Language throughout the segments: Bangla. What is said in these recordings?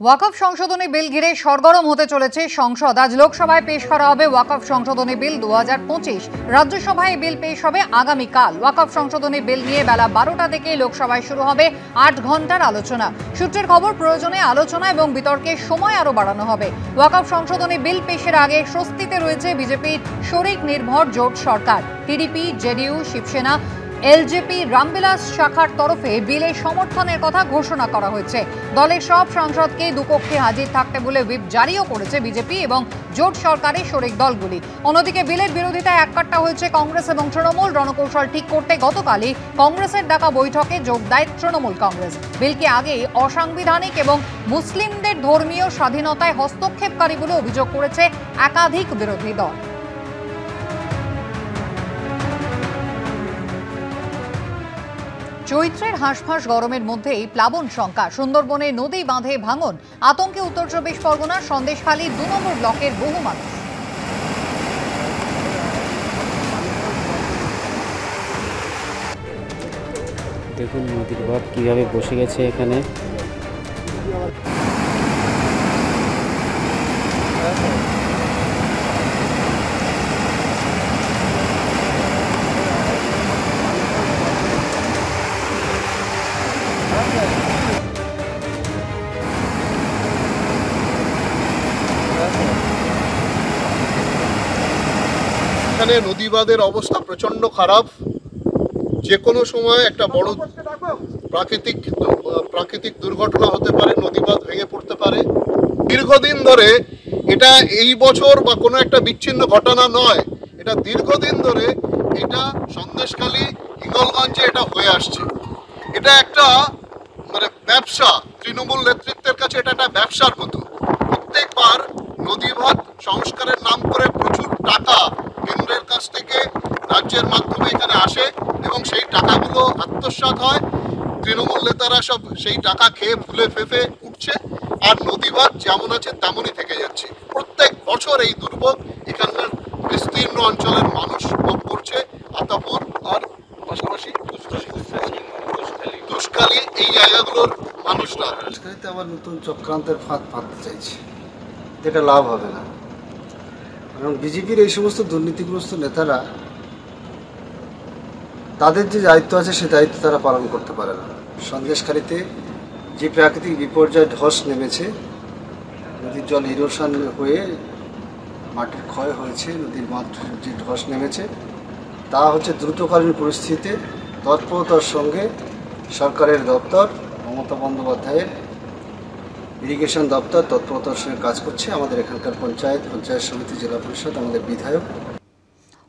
ওয়াকফ সংশোধনী বিল ঘিরে সরগরম হতে চলেছে সংসদ। আজ লোকসভায় পেশ করা হবে ওয়াকফ সংশোধনী বিল 2025। রাজ্যসভায় বিল পেশ হবে আগামীকাল। ওয়াকফ সংশোধনী বিল নিয়ে বেলা 12টা থেকে লোকসভায় শুরু হবে 8 ঘন্টার আলোচনা। সূত্রের খবর, প্রয়োজনে আলোচনা এবং বিতর্কের সময় আরও বাড়ানো হবে। ওয়াকফ সংশোধনী বিল পেশের আগে স্বস্তিতে রয়েছে বিজেপির শরিক নির্ভর জোট সরকার। TDP, JDU, Shiv Sena, LJP, Ram Vilas শাখার তরফে বিলের সমর্থনের কথা ঘোষণা করা হয়েছে। দলের সব সাংসদকে দুপক্ষে হাজির থাকতে বলে হুইপ জারিও করেছে বিজেপি এবং জোট সরকারের শরিক দলগুলি। অন্যদিকে বিলের বিরোধিতায় এককাট্টা হয়েছে কংগ্রেস এবং তৃণমূল। রণকৌশল ঠিক করতে গতকালই কংগ্রেসের ডাকা বৈঠকে যোগ দেয় তৃণমূল কংগ্রেস। বিলকে আগে অসাংবিধানিক এবং মুসলিমদের ধর্মীয় স্বাধীনতায় হস্তক্ষেপকারী বলে অভিযোগ করেছে একাধিক বিরোধী দল। চৈত্রের হাঁসফাঁস গরমের মধ্যেই প্লাবন শঙ্কা। সুন্দরবনে নদী বাঁধে ভাঙন, আতঙ্কে উত্তর চব্বিশ পরগনার সন্দেশখালী 2 নম্বর ব্লকের বহু মানুষ। দেখুন নদীর বাঁধ কিভাবে বসে গেছে এখানে। এখানে নদী বাঁধের অবস্থা প্রচন্ড খারাপ। যে কোনো সময় একটা বড় প্রাকৃতিক দুর্ঘটনা হতে পারে, নদী বাঁধ ভেঙে পড়তে পারে। দীর্ঘদিন ধরে এটা এই বছর বা কোনো একটা বিচ্ছিন্ন ঘটনা নয়, এটা দীর্ঘদিন ধরে এটা সন্দেশখালী, হিঙ্গলগঞ্জে এটা হয়ে আসছে। এটা একটা ব্যবসা, তৃণমূল নেতৃত্বের কাছে এটা একটা ব্যবসার মতো। প্রত্যেকবার নদী বাঁধ সংস্কারের নাম করে প্রচুর টাকা কেন্দ্রের কাছ থেকে রাজ্যের মাধ্যমে এখানে আসে এবং সেই টাকাগুলো আত্মসাৎ হয়। তৃণমূল নেতারা সব সেই টাকা খেয়ে ফুলে ফেঁপে উঠছে, আর নদী বাঁধ যেমন আছে তেমনই থেকে যাচ্ছে। প্রত্যেক বছর এই দুর্ভোগ এখানকার বিস্তীর্ণ অঞ্চলের মানুষ ভোগ করছে। আতাপুর আর পাশাপাশি দুষ্কালী এই জায়গাগুলোর মানুষরা আবার নতুন চক্রান্তের ফাঁদ পাততে চাইছে, যেটা লাভ হবে না। কারণ বিজেপির এই সমস্ত দুর্নীতিগ্রস্ত নেতারা তাদের যে দায়িত্ব আছে সে দায়িত্ব তারা পালন করতে পারে না। সন্দেশখালীতে যে প্রাকৃতিক বিপর্যয় ধস নেমেছে, নদীর জল ইরোশন হয়ে মাটির ক্ষয় হয়েছে, নদীর বাঁধ যে ধস নেমেছে, তা হচ্ছে দ্রুতকালীন পরিস্থিতিতে তৎপরতার সঙ্গে সরকারের দপ্তর, মমতা বন্দ্যোপাধ্যায়ের ইরিগেশন দপ্তর তৎপরতার সঙ্গে কাজ করছে। আমাদের এখানকার পঞ্চায়েত সমিতি, জেলা পরিষদ, আমাদের বিধায়ক।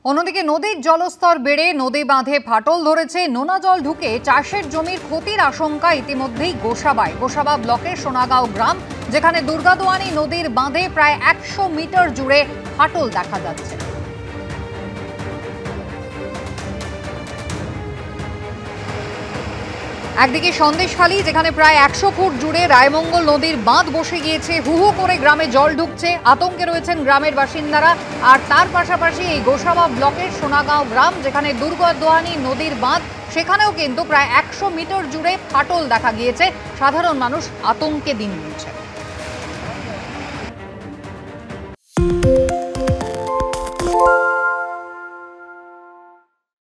অন্যদিকে নদীর জলস্তর বেড়ে নদী বাঁধে ফাটল ধরেছে। নোনা জল ঢুকে চাষের জমির ক্ষতির আশঙ্কা ইতিমধ্যেই গোসাবা ব্লকের সোনাগাঁও গ্রাম, যেখানে দুর্গাদোয়ানি নদীর বাঁধে প্রায় 100 মিটার জুড়ে ফাটল দেখা যাচ্ছে। একদিকে সন্দেশখালী, যেখানে প্রায় 100 ফুট জুড়ে রায়মঙ্গল নদীর বাঁধ বসে গিয়েছে, হু হু করে গ্রামে জল ঢুকছে, আতঙ্কে রয়েছেন গ্রামের বাসিন্দারা। আর তার পাশাপাশি এই গোসাবা ব্লকের সোনাগাঁও গ্রাম, যেখানে দুর্গাদোয়ানি নদীর বাঁধ, সেখানেও কিন্তু প্রায় 100 মিটার জুড়ে ফাটল দেখা গিয়েছে। সাধারণ মানুষ আতঙ্কে দিন